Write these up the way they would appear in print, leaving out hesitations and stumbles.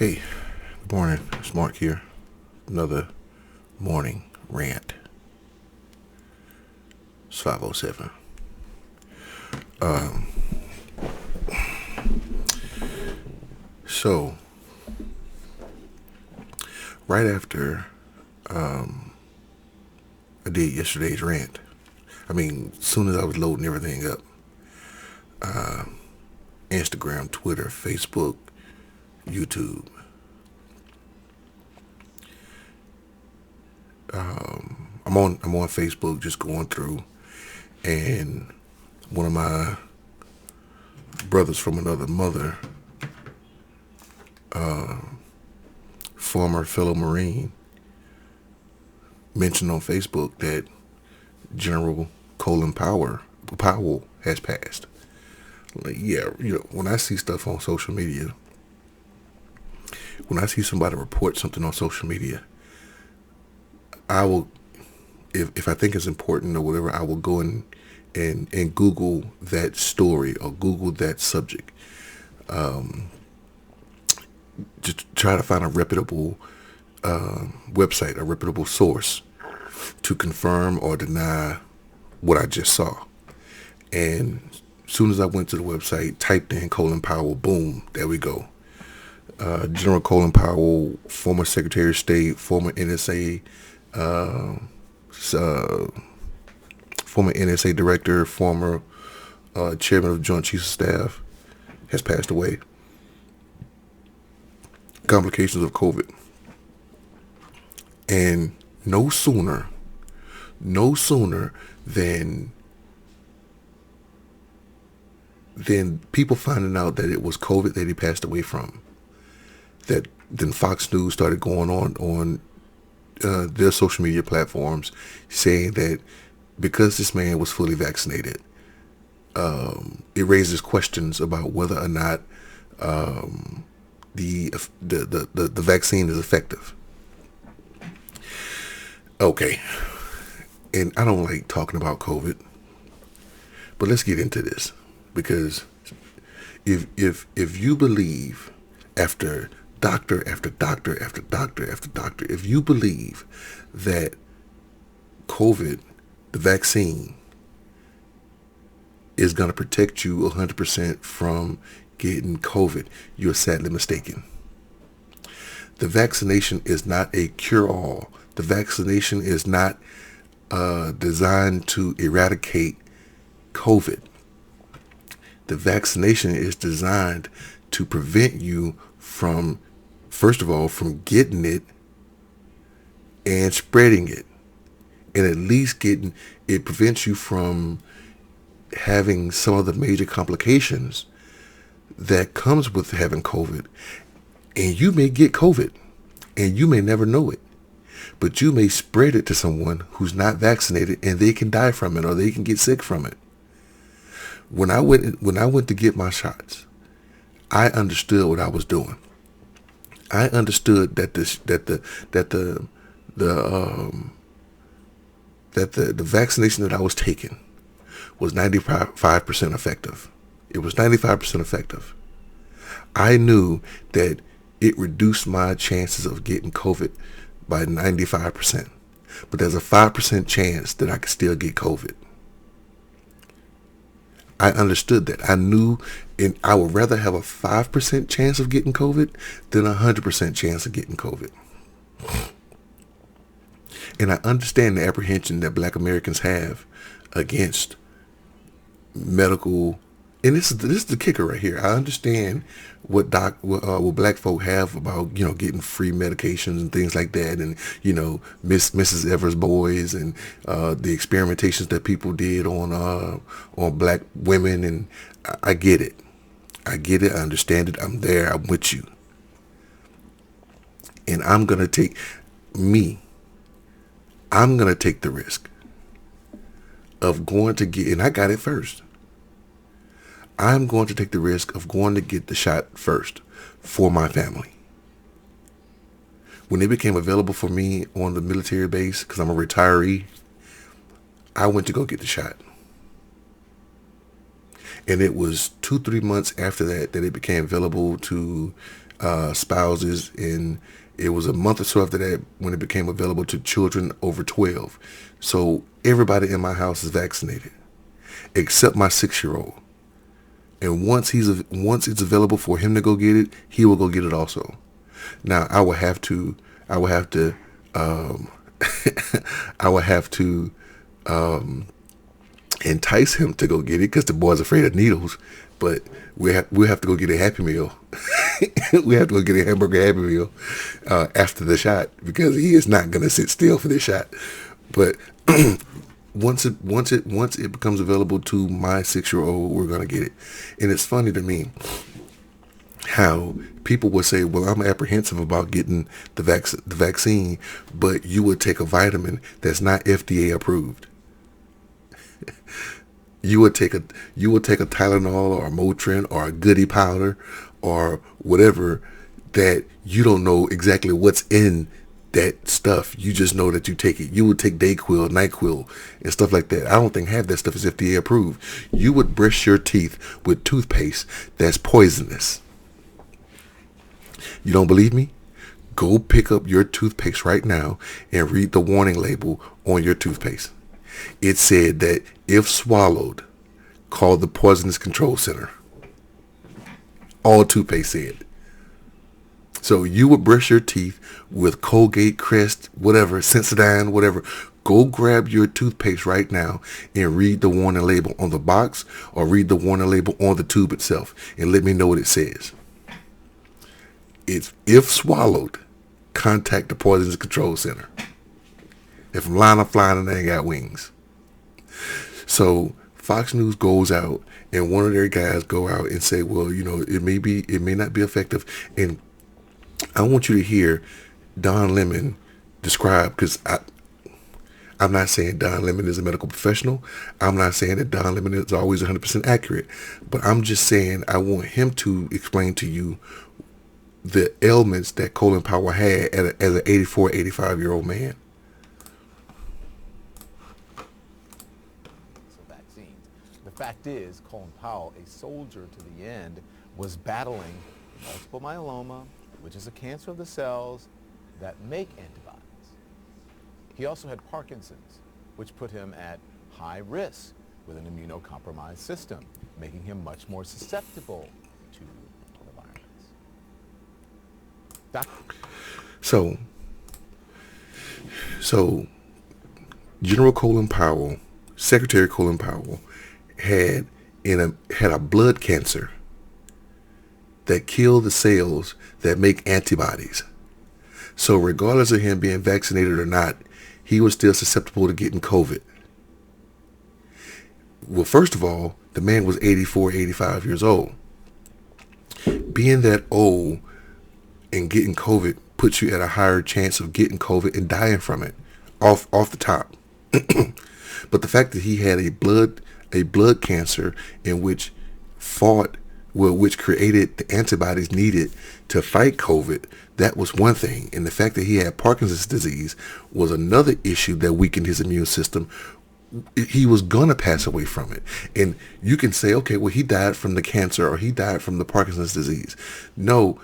Hey, good morning. It's Mark here. Another morning rant. It's 5:07. So, right after I did yesterday's rant, as soon as I was loading everything up, Instagram, Twitter, Facebook, YouTube, I'm on Facebook just going through, and one of my brothers from another mother, former fellow Marine, mentioned on Facebook that General Colin Powell has passed. Like, yeah, when I see stuff on social media, when I see somebody report something on social media, I will, if I think it's important or whatever, I will go and Google that story or Google that subject. Just try to find a reputable website, a reputable source to confirm or deny what I just saw. And as soon as I went to the website, typed in Colin Powell, boom, there we go. General Colin Powell, former Secretary of State, former NSA, former NSA director, former chairman of Joint Chiefs of Staff, has passed away. Complications of COVID. And no sooner than people finding out that it was COVID that he passed away from, that then Fox News started going on their social media platforms saying that because this man was fully vaccinated, it raises questions about whether or not the vaccine is effective. Okay, and I don't like talking about COVID, but let's get into this, because if you believe, after doctor after doctor after doctor after doctor, if you believe that COVID, the vaccine, is going to protect you 100% from getting COVID, you're sadly mistaken. The vaccination is not a cure-all. The vaccination is not designed to eradicate COVID. The vaccination is designed to prevent you from, first of all, from getting it and spreading it. And at least it prevents you from having some of the major complications that comes with having COVID. And you may get COVID and you may never know it, but you may spread it to someone who's not vaccinated, and they can die from it or they can get sick from it. When I went to get my shots, I understood what I was doing. I understood that the vaccination that I was taking was 95% effective. It was 95% effective. I knew that it reduced my chances of getting COVID by 95%. But there's a 5% chance that I could still get COVID. I understood that. I knew, and I would rather have a 5% chance of getting COVID than a 100% chance of getting COVID. And I understand the apprehension that Black Americans have against medical. And this is the kicker right here. I understand what Black folk have about, getting free medications and things like that, and Mrs. Evers boys, and the experimentations that people did on Black women, and I get it. I understand it. I'm there. I'm with you. And I'm gonna take the risk of going to get, and I got it first. I'm going to take the risk of going to get the shot first for my family. When it became available for me on the military base, because I'm a retiree, I went to go get the shot. And it was 2-3 months after that it became available to spouses, and it was a month or so after that when it became available to children over 12. So everybody in my house is vaccinated except my 6-year-old. And once it's available for him to go get it, he will go get it also. Now I will have to I would have to entice him to go get it because the boy's afraid of needles. But we'll have to go get a Happy Meal. We have to go get a hamburger Happy Meal after the shot, because he is not going to sit still for this shot. But once it becomes available to my 6-year-old, we're going to get it. And it's funny to me how people would say, well, I'm apprehensive about getting the vaccine, but you would take a vitamin that's not FDA approved. You would take a Tylenol or a Motrin or a Goody powder or whatever that you don't know exactly what's in that stuff. You just know that you take it. You would take Dayquil, NyQuil, and stuff like that. I don't think half that stuff is FDA approved. You would brush your teeth with toothpaste that's poisonous. You don't believe me? Go pick up your toothpaste right now and read the warning label on your toothpaste. It said that if swallowed, call the Poisonous Control Center. All toothpaste said. So you would brush your teeth with Colgate, Crest, whatever, Sensodyne, whatever. Go grab your toothpaste right now and read the warning label on the box, or read the warning label on the tube itself, and let me know what it says. It's if swallowed, contact the Poisonous Control Center. If I'm lying, I'm flying, and they ain't got wings. So Fox News goes out, and one of their guys go out and say, well, it may not be effective. And I want you to hear Don Lemon describe, because I'm not saying Don Lemon is a medical professional. I'm not saying that Don Lemon is always 100% accurate. But I'm just saying I want him to explain to you the ailments that Colin Powell had as an 84, 85-year-old man. The fact is, Colin Powell, a soldier to the end, was battling multiple myeloma, which is a cancer of the cells that make antibodies. He also had Parkinson's, which put him at high risk with an immunocompromised system, making him much more susceptible to the virus. So General Colin Powell, Secretary Colin Powell, had a blood cancer that killed the cells that make antibodies. So regardless of him being vaccinated or not, he was still susceptible to getting COVID. Well, first of all, the man was 84, 85 years old. Being that old and getting COVID puts you at a higher chance of getting COVID and dying from it off the top. But the fact that he had a blood cancer in which created the antibodies needed to fight COVID, that was one thing. And the fact that he had Parkinson's disease was another issue that weakened his immune system. He was gonna pass away from it. And you can say, okay, well, he died from the cancer or he died from the Parkinson's disease. No,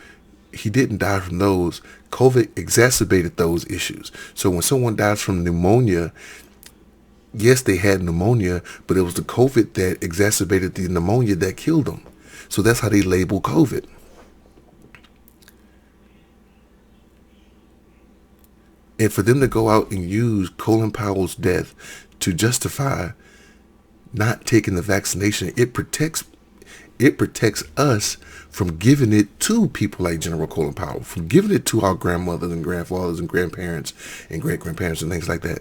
he didn't die from those. COVID exacerbated those issues. So when someone dies from pneumonia, yes, they had pneumonia, but it was the COVID that exacerbated the pneumonia that killed them. So that's how they label COVID. And for them to go out and use Colin Powell's death to justify not taking the vaccination, it protects us from giving it to people like General Colin Powell, from giving it to our grandmothers and grandfathers and grandparents and great-grandparents and things like that.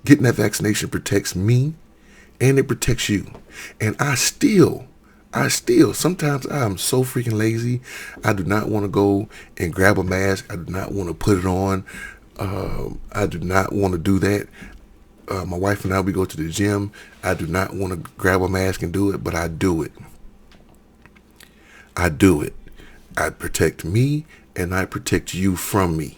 Getting that vaccination protects me, and it protects you. And I still, sometimes I'm so freaking lazy. I do not want to go and grab a mask. I do not want to put it on. I do not want to do that. My wife and I, we go to the gym. I do not want to grab a mask and do it, but I do it. I protect me, and I protect you from me.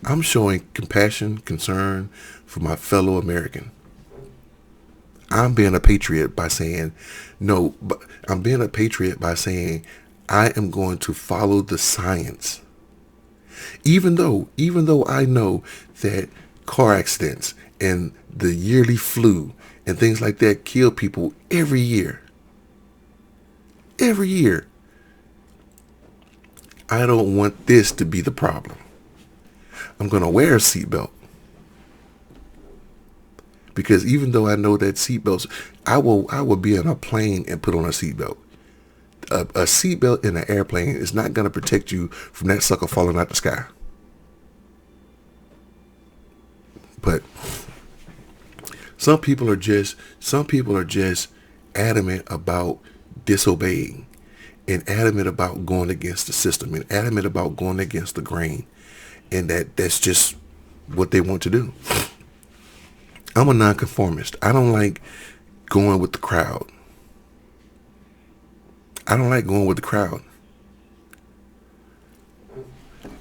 I'm showing compassion, concern for my fellow American. I'm being a patriot by saying no, but I'm being a patriot by saying I am going to follow the science. Even though I know that car accidents and the yearly flu and things like that kill people every year. Every year. I don't want this to be the problem. I'm going to wear a seatbelt. Because even though I know that seatbelts, I will be in a plane and put on a seatbelt. A seatbelt in an airplane is not going to protect you from that sucker falling out the sky. But some people are just adamant about disobeying and adamant about going against the system and adamant about going against the grain. And that's just what they want to do. I'm a nonconformist. I don't like going with the crowd. I don't like going with the crowd.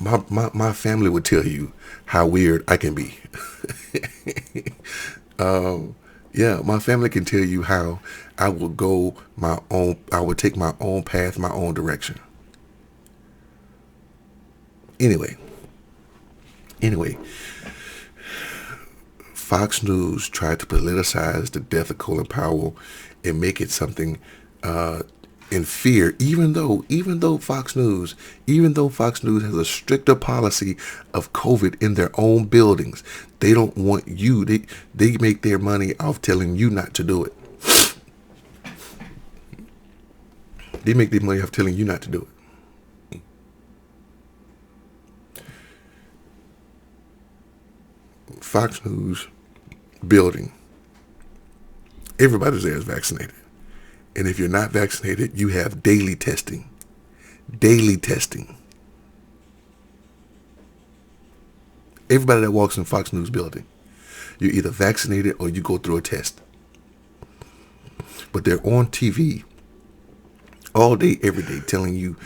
My family would tell you how weird I can be. Yeah, my family can tell you how I will go I would take my own path, my own direction. Anyway, Fox News tried to politicize the death of Colin Powell and make it something in fear, even though Fox News has a stricter policy of COVID in their own buildings. They don't want you. They make their money off telling you not to do it. They make their money off telling you not to do it. Fox News building. Everybody there is vaccinated. And if you're not vaccinated, you have daily testing. Daily testing. Everybody that walks in Fox News building, you're either vaccinated or you go through a test. But they're on TV all day, every day, telling you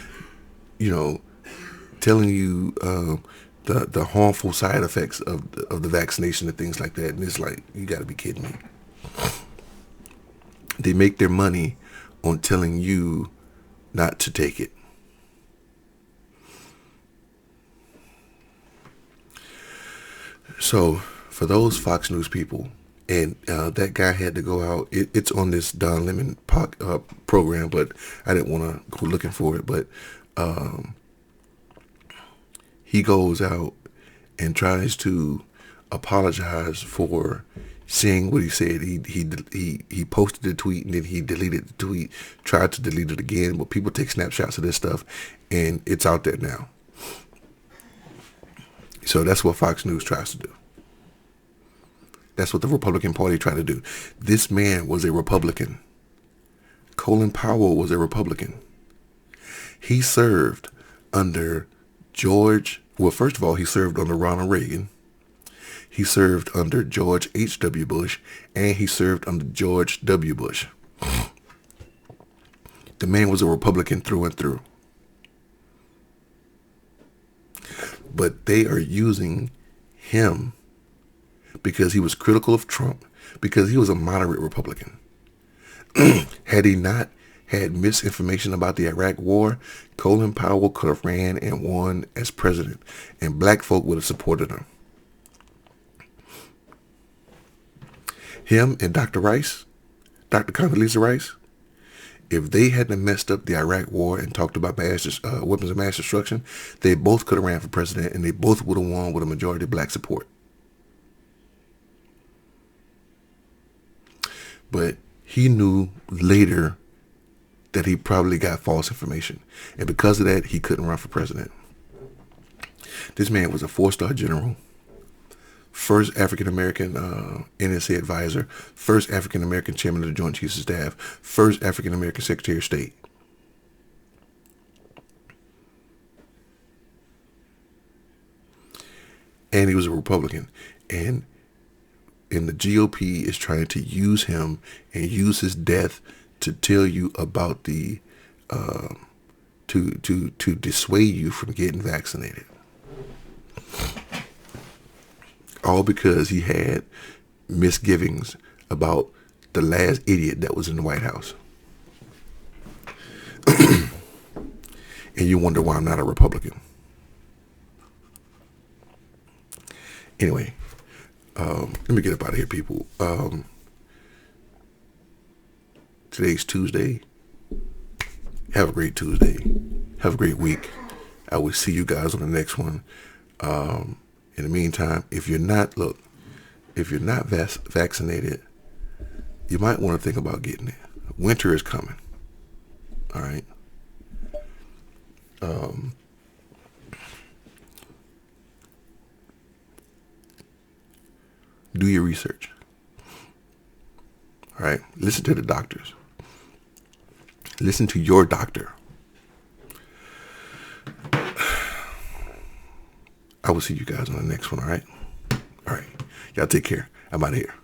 the harmful side effects of the vaccination and things like that. And it's like, you got to be kidding me. They make their money on telling you not to take it. So for those Fox News people, and that guy had to go out. It's on this Don Lemon program, but I didn't want to go looking for it. But he goes out and tries to apologize for saying what he said. He posted the tweet and then he deleted the tweet, tried to delete it again, but people take snapshots of this stuff and it's out there now. So that's what Fox News tries to do. That's what the Republican Party tried to do. This man was a Republican. Colin Powell was a Republican. He served under first of all, he served under Ronald Reagan. He served under George H.W. Bush, and he served under George W. Bush. The man was a Republican through and through. But they are using him because he was critical of Trump, because he was a moderate Republican. Had he not had misinformation about the Iraq War, Colin Powell could have ran and won as president, and black folk would have supported him. Him and Dr. Rice, Dr. Condoleezza Rice, if they hadn't messed up the Iraq War and talked about weapons of mass destruction, they both could have ran for president, and they both would have won with a majority of black support. But he knew later that he probably got false information, and because of that, he couldn't run for president. This man was a 4-star general, first African-American NSA advisor, first African-American chairman of the Joint Chiefs of Staff, first African-American Secretary of State. And he was a Republican. And the GOP is trying to use him and use his death to tell you about to dissuade you from getting vaccinated. All because he had misgivings about the last idiot that was in the White House. And you wonder why I'm not a Republican. Anyway, let me get up out of here, people. Today's Tuesday. Have a great Tuesday. Have a great week. I will see you guys on the next one. In the meantime, if you're not vaccinated, you might want to think about getting it. Winter is coming. All right. Do your research. All right. Listen to the doctors. Listen to your doctor. I will see you guys on the next one. All right. All right. Y'all take care. I'm out of here.